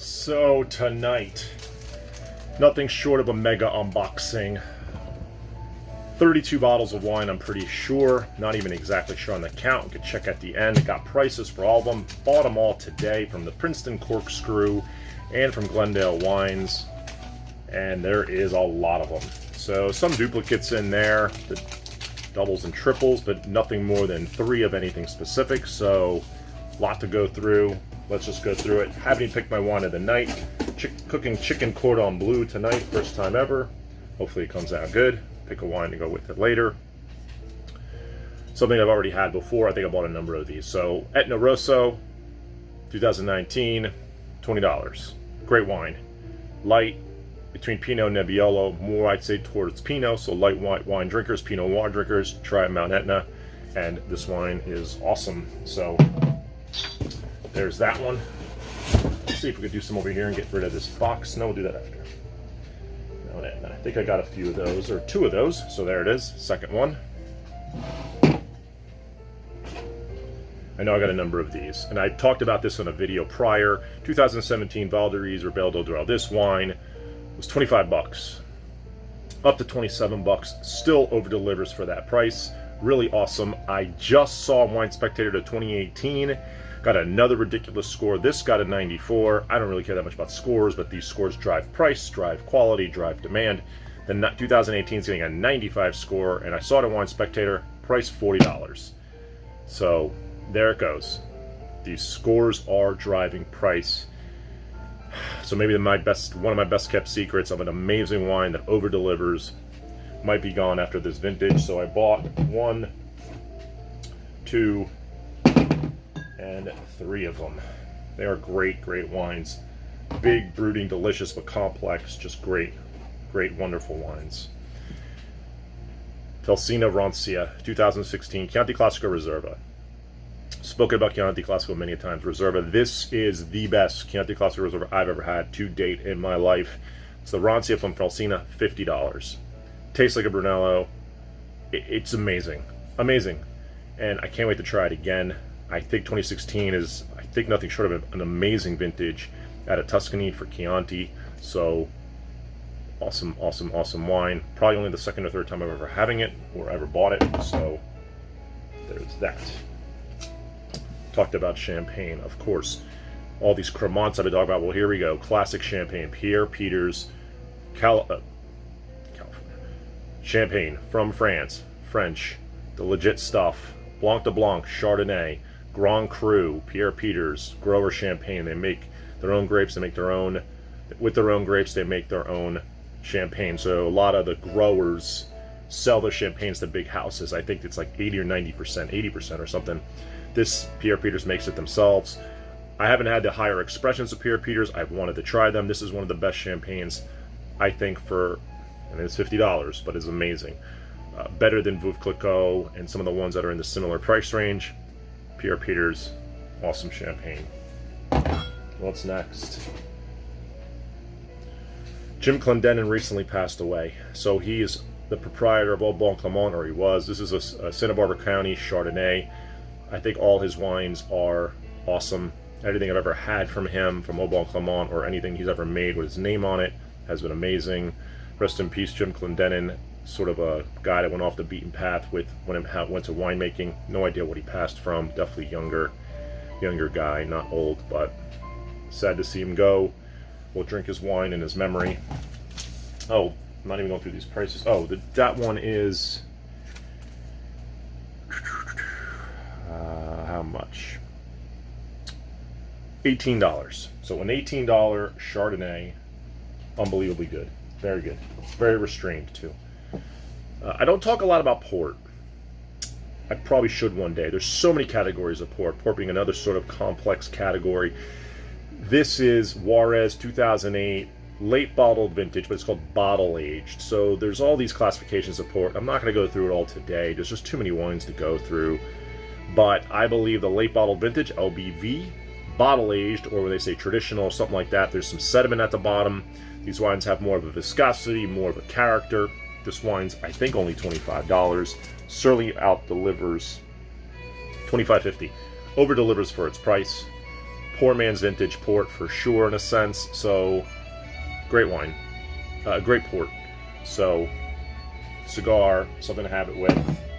So tonight, nothing short of a mega unboxing. 32 bottles of wine, I'm pretty sure. Not even exactly sure on the count. You can check at the end. Got prices for all of them. Bought them all today from the Princeton Corkscrew and from Glendale Wines. And there is a lot of them. So some duplicates in there, the doubles and triples, but nothing more than 3 of anything specific. So a lot to go through. Let's just go through it. Haven't even picked my wine of the night. Cooking chicken cordon bleu tonight, first time ever. Hopefully it comes out good. Pick a wine to go with it later. Something I've already had before. I think I bought a number of these. So Etna Rosso, 2019, $20. Great wine. Light, between Pinot and Nebbiolo. More I'd say towards Pinot. So light white wine drinkers, Pinot Noir drinkers, try Mount Etna. And this wine is awesome. So there's that one. Let's see if we could do some over here and get rid of this box. No, we'll do that after. Mount Etna. I think I got a few of those, or 2 of those. So there it is, second one. I know I got a number of these, and I talked about this in a video prior. 2017 Val d'Huez Rebelle d'Odrel. This wine was 25 bucks, up to 27 bucks. Still over delivers for that price. Really awesome. I just saw Wine Spectator to 2018. Got another ridiculous score. This got a 94. I don't really care that much about scores, but these scores drive price, drive quality, drive demand. The 2018 is getting a 95 score, and I saw it at Wine Spectator, price $40. So there it goes. These scores are driving price. So maybe one of my best kept secrets of an amazing wine that over delivers might be gone after this vintage. So I bought 1, 2, and 3 of them. They are great, great wines. Big, brooding, delicious, but complex. Just great, great, wonderful wines. Felsina Rancia, 2016, Chianti Classico Reserva. Spoken about Chianti Classico many times. Reserva. This is the best Chianti Classico Reserva I've ever had to date in my life. It's the Rancia from Felsina, $50. Tastes like a Brunello. It's amazing. Amazing. And I can't wait to try it again. I think 2016 is, I think, nothing short of an amazing vintage out of Tuscany for Chianti. So awesome, awesome, awesome wine. Probably only the second or third time I'm ever having it or ever bought it. So there's that. Talked about champagne, of course. All these Cremants I've been talking about. Well, here we go. Classic champagne. Pierre Peters, California. Champagne from France. French. The legit stuff. Blanc de Blanc, Chardonnay, Grand Cru, Pierre Peters, grower champagne. They make their own grapes. They make their own, with their own grapes, they make their own champagne. So a lot of the growers sell their champagnes to big houses. I think it's like 80 or 90%, 80% or something. This Pierre Peters makes it themselves. I haven't had the higher expressions of Pierre Peters. I've wanted to try them. This is one of the best champagnes, I think, for, I mean, it's $50, but it's amazing. Better than Veuve Clicquot and some of the ones that are in the similar price range. Pierre Peters, awesome champagne. What's next? Jim Clendenin recently passed away. So he is the proprietor of Au Bon Clement, or he was. This is a Santa Barbara County Chardonnay. I think all his wines are awesome. Everything I've ever had from him, from Au Bon Clement, or anything he's ever made with his name on it, has been amazing. Rest in peace, Jim Clendenin. Sort of a guy that went off the beaten path with when he went to winemaking. No idea what he passed from. Definitely younger guy, not old, but sad to see him go. We'll drink his wine in his memory. Oh, I'm not even going through these prices. Oh, that one is how much? $18. So an $18 Chardonnay, unbelievably good. Very good. Very restrained too. I don't talk a lot about port. I probably should one day. There's so many categories of port. Port being another sort of complex category. This is Juarez 2008, late bottled vintage, but it's called bottle aged. So there's all these classifications of port. I'm not going to go through it all today. There's just too many wines to go through. But I believe the late bottled vintage, LBV, bottle aged, or when they say traditional or something like that, there's some sediment at the bottom. These wines have more of a viscosity, more of a character. This wine's, I think, only $25. Certainly out delivers $25.50. Over delivers for its price. poor man's vintage port for sure in a sense. So great wine, great port. So cigar, something to have it with,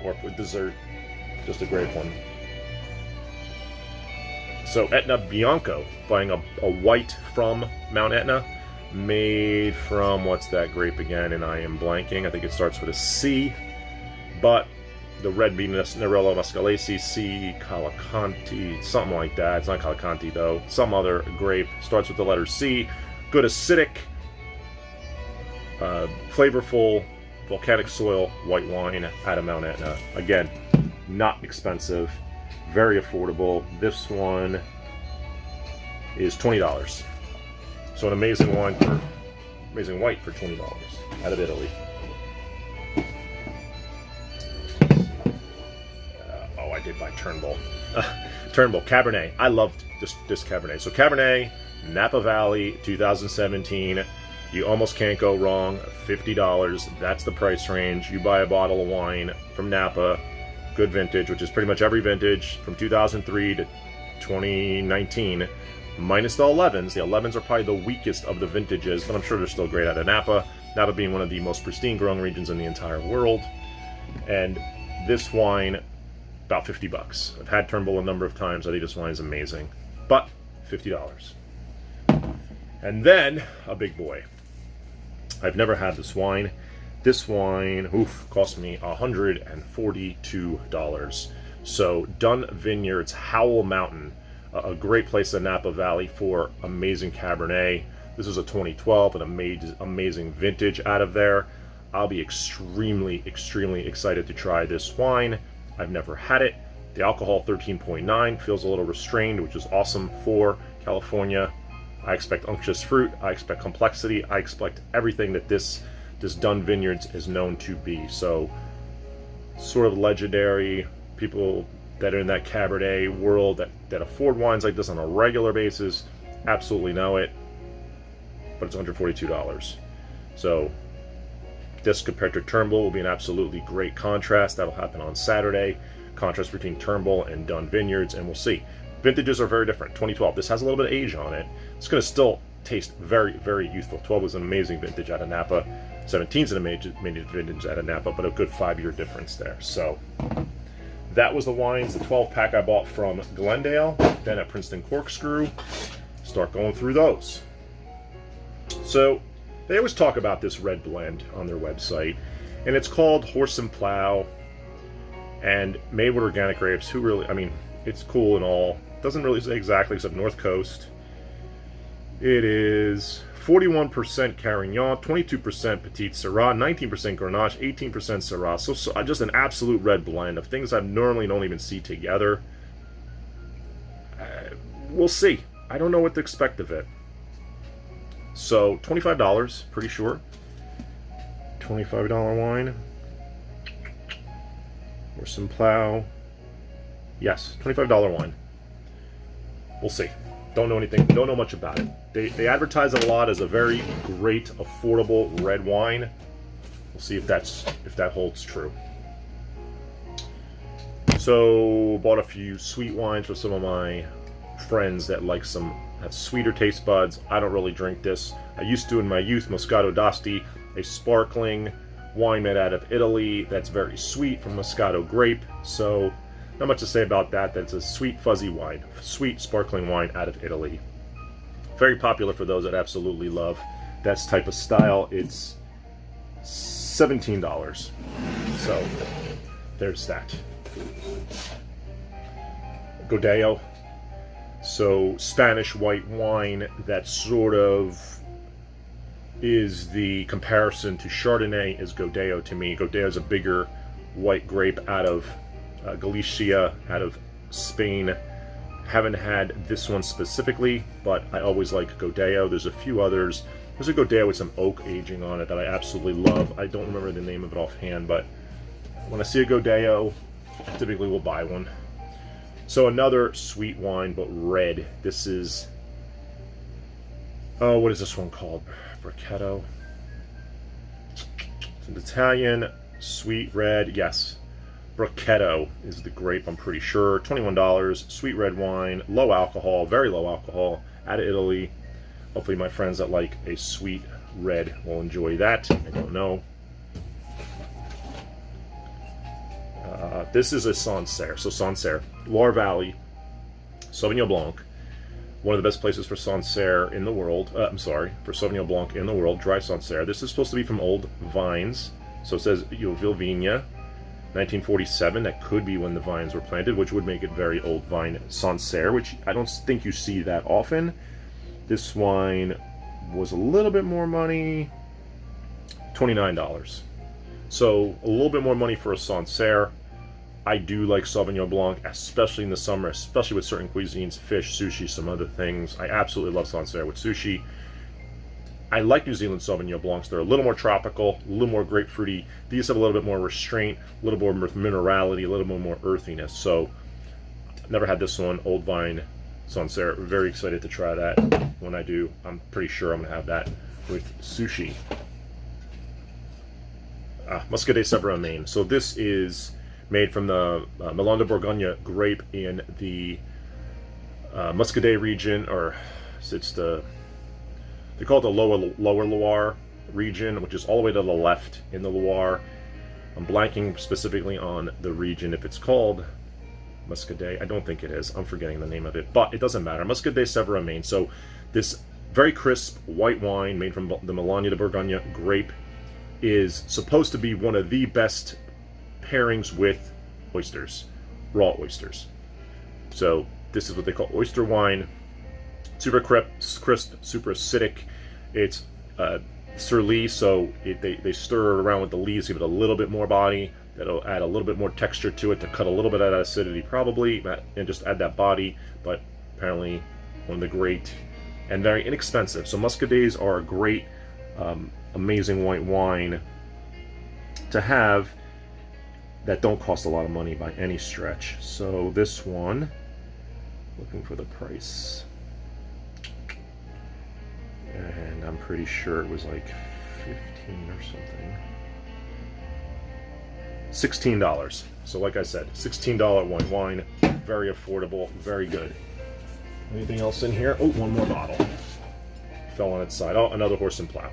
or with dessert, just a great one. So Etna Bianco, buying a white from Mount Etna, made from, what's that grape again, and I am blanking. I think it starts with a C, but the red bean Nerello Mascalesi, C. Cavalcanti, something like that. It's not Cavalcanti though. Some other grape starts with the letter C. Good acidic, flavorful, volcanic soil white wine out of Mount Etna. Again, not expensive, very affordable. This one is $20. So an amazing white for $20 out of Italy. I did buy Turnbull. Turnbull Cabernet. I loved this Cabernet. So Cabernet, Napa Valley, 2017. You almost can't go wrong. $50. That's the price range. You buy a bottle of wine from Napa, good vintage, which is pretty much every vintage from 2003 to 2019, minus the 11s. The 11s are probably the weakest of the vintages, but I'm sure they're still great out of Napa. Napa being one of the most pristine growing regions in the entire world. And this wine, about 50 bucks. I've had Turnbull a number of times. I think this wine is amazing, but $50. And then a big boy. I've never had this wine. This wine, cost me $142. So Dunn Vineyards Howell Mountain, a great place in Napa Valley for amazing Cabernet. This is a 2012, an amazing vintage out of there. I'll be extremely, extremely excited to try this wine. I've never had it. The alcohol, 13.9, feels a little restrained, which is awesome for California. I expect unctuous fruit. I expect complexity. I expect everything that this Dunn Vineyards is known to be. So, sort of legendary. People that are in that Cabernet world that afford wines like this on a regular basis absolutely know it. But it's $142. So, this compared to Turnbull will be an absolutely great contrast. That'll happen on Saturday. Contrast between Turnbull and Dunn Vineyards, and we'll see. Vintages are very different. 2012, this has a little bit of age on it. It's going to still taste very, very youthful. 12 was an amazing vintage out of Napa. 17 is an amazing vintage out of Napa, but a good 5-year difference there. So that was the wines, the 12-pack I bought from Glendale, then at Princeton Corkscrew. Start going through those. So they always talk about this red blend on their website, and it's called Horse and Plow, and made with organic grapes. Who really, I mean, it's cool and all. Doesn't really say exactly, except North Coast. It is 41% Carignan, 22% Petit Syrah, 19% Grenache, 18% Syrah. So just an absolute red blend of things I normally don't even see together. We'll see. I don't know what to expect of it. So $25, pretty sure. $25 wine. Or some Plow. Yes, $25 wine. We'll see. Don't know anything. Don't know much about it. They advertise it a lot as a very great, affordable red wine. We'll see if that holds true. So bought a few sweet wines for some of my friends that like have sweeter taste buds. I don't really drink this. I used to in my youth. Moscato d'Asti, a sparkling wine made out of Italy that's very sweet from Moscato grape. So not much to say about that. That's a sweet fuzzy wine, sweet sparkling wine out of Italy. Very popular for those that absolutely love that type of style. It's $17. So there's that. Godello. So Spanish white wine that sort of is the comparison to Chardonnay is Godello to me. Godello is a bigger white grape out of Galicia, out of Spain. Haven't had this one specifically, but I always like Godello. There's a few others. There's a Godello with some oak aging on it that I absolutely love. I don't remember the name of it offhand, but when I see a Godello, I typically will buy one. So another sweet wine, but red. This is, what is this one called? Brachetto. It's an Italian sweet red. Yes. Brachetto is the grape, I'm pretty sure. $21. Sweet red wine, low alcohol, very low alcohol, out of Italy. Hopefully my friends that like a sweet red will enjoy that. I don't know. This is a Sancerre. So Sancerre, Loire Valley, Sauvignon Blanc. One of the best places for Sancerre in the world. I'm sorry, for Sauvignon Blanc in the world, dry Sancerre. This is supposed to be from old vines. So it says Yeovil Vigna, 1947. That could be when the vines were planted, which would make it very old vine Sancerre, which I don't think you see that often. This wine was a little bit more money, $29. So a little bit more money for a Sancerre. I do like Sauvignon Blanc, especially in the summer, especially with certain cuisines, fish, sushi, some other things. I absolutely love Sancerre with sushi. I like New Zealand Sauvignon Blancs. They're a little more tropical, a little more grapefruity. These have a little bit more restraint, a little more minerality, a little bit more earthiness. So, never had this one, Old Vine Sancerre. Very excited to try that. When I do, I'm pretty sure I'm going to have that with sushi. Muscadet Sèvres Maine. So this is made from the Melon de Bourgogne grape in the Muscadet region, or it's the, they call it the lower Loire region, which is all the way to the left in the Loire. I'm blanking specifically on the region, if it's called Muscadet. I don't think it is. I'm forgetting the name of it, but it doesn't matter. Muscadet Sèvres Maine. So this very crisp white wine made from the Melon de Bourgogne grape is supposed to be one of the best pairings with oysters, raw oysters. So this is what they call oyster wine. Super crisp, super acidic. It's sur lie, so they stir it around with the leaves, give it a little bit more body. That'll add a little bit more texture to it to cut a little bit of that acidity probably, and just add that body. But apparently one of the great and very inexpensive. So Muscadets are a great, amazing white wine to have that don't cost a lot of money by any stretch. So this one, looking for the price, and I'm pretty sure it was like 15 or something. $16. So like I said, $16 white wine, very affordable, very good. Anything else in here? Oh, one more bottle. Fell on its side. Oh, another Horse and Plow.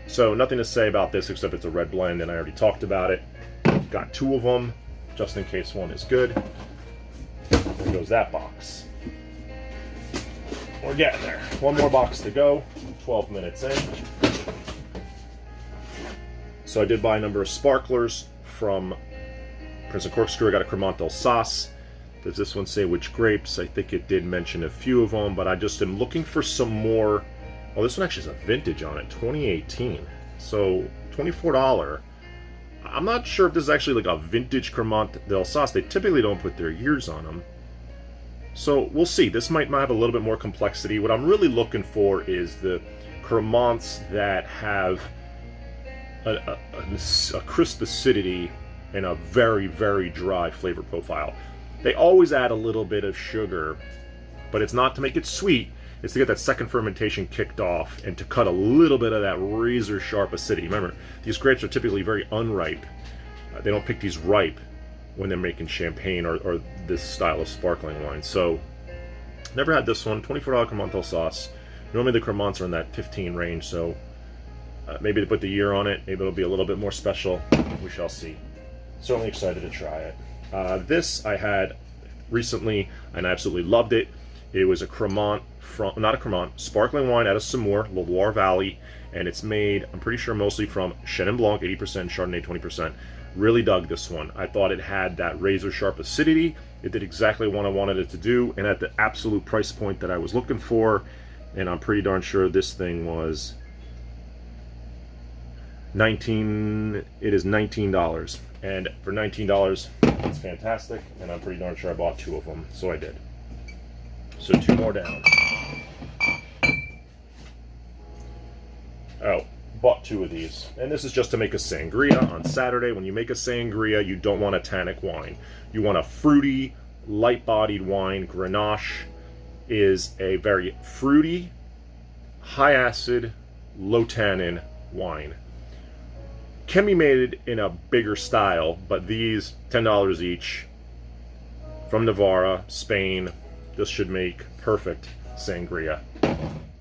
So nothing to say about this except it's a red blend, and I already talked about it. Got two of them, just in case one is good. There goes that box. We're getting there. One more box to go. 12 minutes in. So I did buy a number of sparklers from Prince and Corkscrew. I got a Cremant d'Alsace. Does this one say which grapes? I think it did mention a few of them, but I just am looking for some more. Oh, this one actually has a vintage on it, 2018. So $24. I'm not sure if this is actually like a vintage Cremant d'Alsace. They typically don't put their years on them. So we'll see. This might have a little bit more complexity. What I'm really looking for is the Cremants that have a crisp acidity and a very, very dry flavor profile. They always add a little bit of sugar, but it's not to make it sweet. It's to get that second fermentation kicked off and to cut a little bit of that razor sharp acidity. Remember, these grapes are typically very unripe. They don't pick these ripe when they're making champagne or this style of sparkling wine. So, never had this one. $24 Cremant d'Alsace. Normally the Cremants are in that 15 range, so maybe they put the year on it. Maybe it'll be a little bit more special. We shall see. Certainly excited to try it. This I had recently and I absolutely loved it. It was a Cremant from, not a Cremant, sparkling wine out of Saumur, Loire Valley, and it's made, I'm pretty sure, mostly from Chenin Blanc, 80%, Chardonnay, 20%. Really dug this one. I thought it had that razor sharp acidity. It did exactly what I wanted it to do, and at the absolute price point that I was looking for, and I'm pretty darn sure this thing was it is $19. And for $19, it's fantastic, and I'm pretty darn sure I bought two of them, so I did. So two more down. Oh, bought two of these. And this is just to make a sangria on Saturday. When you make a sangria, you don't want a tannic wine. You want a fruity, light-bodied wine. Grenache is a very fruity, high-acid, low-tannin wine. Can be made in a bigger style, but these $10 each from Navarra, Spain. This should make perfect sangria.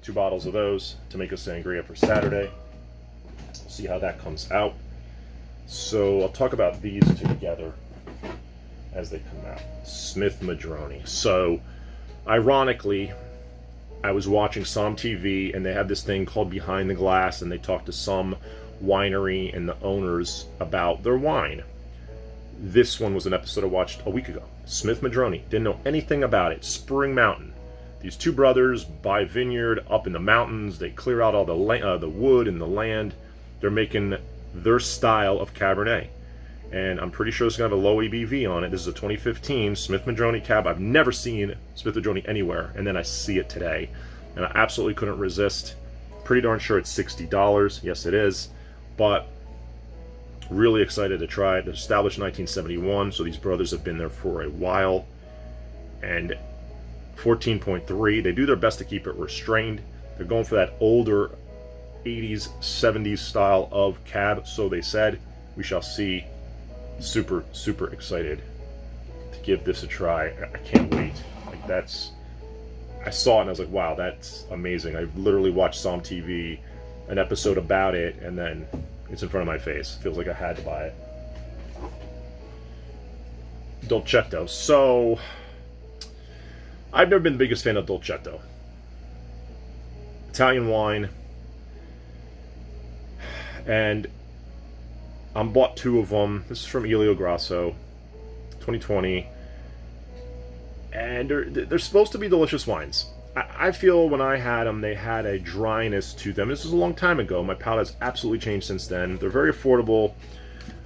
2 bottles of those to make a sangria for Saturday. See how that comes out. So I'll talk about these together as they come out. Smith Madroni. So ironically, I was watching some TV and they had this thing called Behind the Glass, and they talked to some winery and the owners about their wine. This one was an episode I watched a week ago. Smith Madroni. Didn't know anything about it. Spring Mountain. These 2 brothers buy a vineyard up in the mountains. They clear out all the wood and the land. They're making their style of Cabernet. And I'm pretty sure it's going to have a low ABV on it. This is a 2015 Smith Madroni Cab. I've never seen Smith Madroni anywhere, and then I see it today. And I absolutely couldn't resist. Pretty darn sure it's $60. Yes, it is. But really excited to try it. They're established in 1971, so these brothers have been there for a while. And 14.3, they do their best to keep it restrained. They're going for that older 80s, 70s style of cab, so they said. We shall see. Super, super excited to give this a try. I can't wait. Like, I saw it and I was like, wow, that's amazing. I literally watched Som TV, an episode about it, and then it's in front of my face. Feels like I had to buy it. Dolcetto. So, I've never been the biggest fan of Dolcetto. Italian wine. And I bought 2 of them. This is from Elio Grasso, 2020. And they're supposed to be delicious wines. I feel when I had them, they had a dryness to them. This was a long time ago. My palate has absolutely changed since then. They're very affordable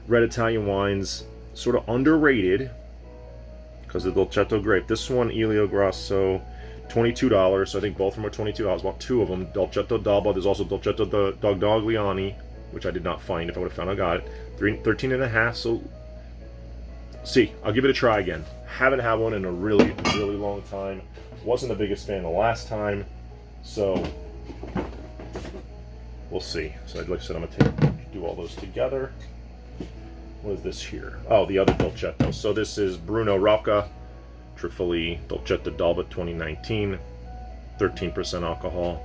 red Italian wines, sort of underrated because of the Dolcetto grape. This one, Elio Grasso, $22. So I think both of them are $22. I bought 2 of them. Dolcetto d'Alba. There's also Dolcetto Dogliani, which I did not find. If I would have found, I got it. 13.5. So, see, I'll give it a try again. Haven't had one in a really, really long time. Wasn't the biggest fan the last time, so we'll see. So, like I said, I'm gonna do all those together. What is this here? Oh, the other Dolcetto. So this is Bruno Rocca, Trifoli Dolcetto d'Alba 2019, 13% alcohol.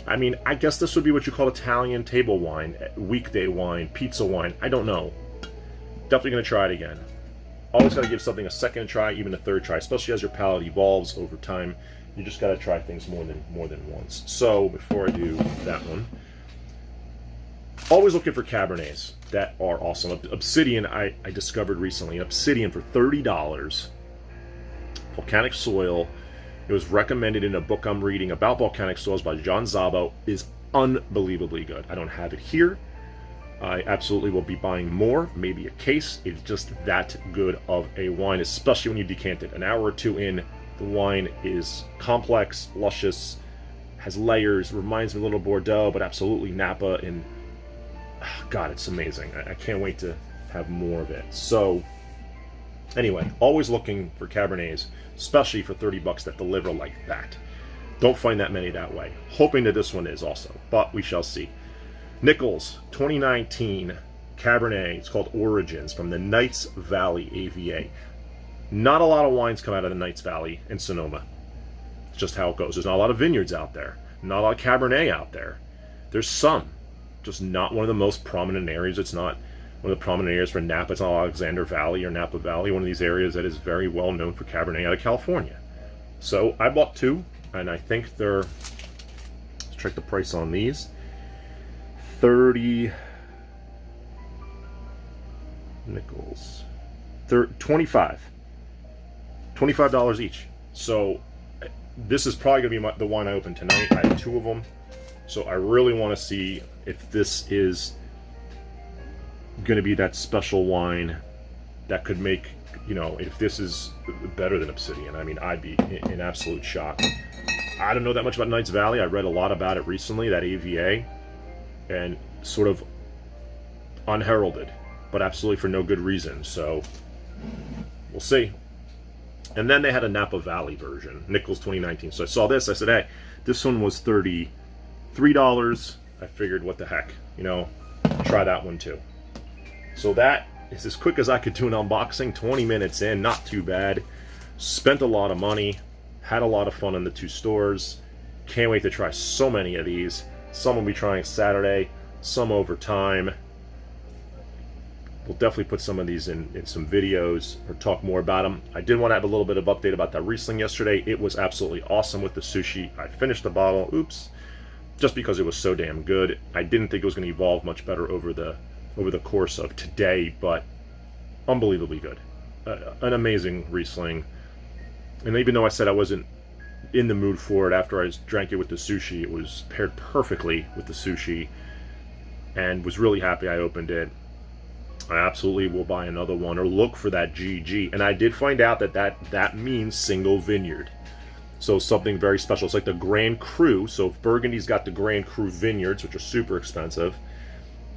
I mean, I guess this would be what you call Italian table wine, weekday wine, pizza wine. I don't know. Definitely going to try it again. Always got to give something a second try, even a third try, especially as your palate evolves over time. You just got to try things more than once. So before I do that one, always looking for Cabernets that are awesome. Obsidian, I discovered recently. An Obsidian for $30. Volcanic soil. It was recommended in a book I'm reading about volcanic soils by John Szabo. Is unbelievably good. I don't have it here. I absolutely will be buying more, maybe a case. It's just that good of a wine, especially when you decant it. An hour or 2 in, the wine is complex, luscious, has layers, reminds me a little Bordeaux, but absolutely Napa, and God, it's amazing. I can't wait to have more of it. So, anyway, always looking for Cabernets, especially for $30 that deliver like that. Don't find that many that way. Hoping that this one is also, but we shall see. Nichols 2019 Cabernet. It's called Origins from the Knights Valley AVA. Not a lot of wines come out of the Knights Valley in Sonoma. It's just how it goes. There's not a lot of vineyards out there. Not a lot of Cabernet out there. There's some. Just not one of the most prominent areas. It's not one of the prominent areas for Napa. It's not Alexander Valley or Napa Valley. One of these areas that is very well known for Cabernet out of California. So I bought 2, and I think they're, let's check the price on these. 30 Nichols, $25 each. So this is probably gonna be the wine I open tonight. I have 2 of them, so I really want to see if this is gonna be that special wine that could make, you know, if this is better than Obsidian. I mean, I'd be in absolute shock. I don't know that much about Knights Valley. I read a lot about it recently, that AVA, and sort of unheralded, but absolutely for no good reason. So we'll see. And then they had a Napa Valley version, Nichols 2019. So I saw this, I said, hey, this one was $33. I figured, what the heck, you know, try that one too. So that is as quick as I could do an unboxing. 20 minutes in, not too bad. Spent a lot of money, had a lot of fun in the two stores. Can't wait to try so many of these. Some will be trying Saturday, some over time. We'll definitely put some of these in some videos or talk more about them. I did want to have a little bit of update about that Riesling yesterday. It was absolutely awesome with the sushi. I finished the bottle, oops, just because it was so damn good. I didn't think it was going to evolve much better over the course of today, but unbelievably good. An amazing Riesling. And even though I said I wasn't in the mood for it after I drank it with the sushi, it was paired perfectly with the sushi, and was really happy I opened it. I absolutely will buy another one or look for that GG. And I did find out that means single vineyard. So something very special. It's like the Grand Cru. So if Burgundy's got the Grand Cru vineyards, which are super expensive,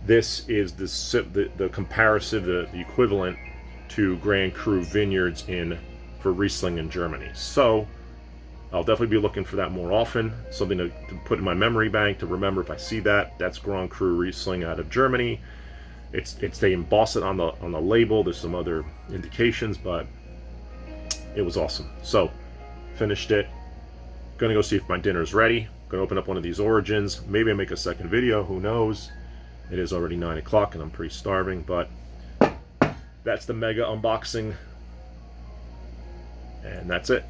this is the comparison, the equivalent to Grand Cru vineyards for Riesling in Germany. So I'll definitely be looking for that more often. Something to put in my memory bank to remember if I see that. That's Grand Cru Riesling out of Germany. They emboss it on the label. There's some other indications, but it was awesome. So finished it. Gonna go see if my dinner's ready. Gonna open up one of these Origins. Maybe I make a second video. Who knows? It is already 9 o'clock and I'm pretty starving, but that's the mega unboxing, and that's it.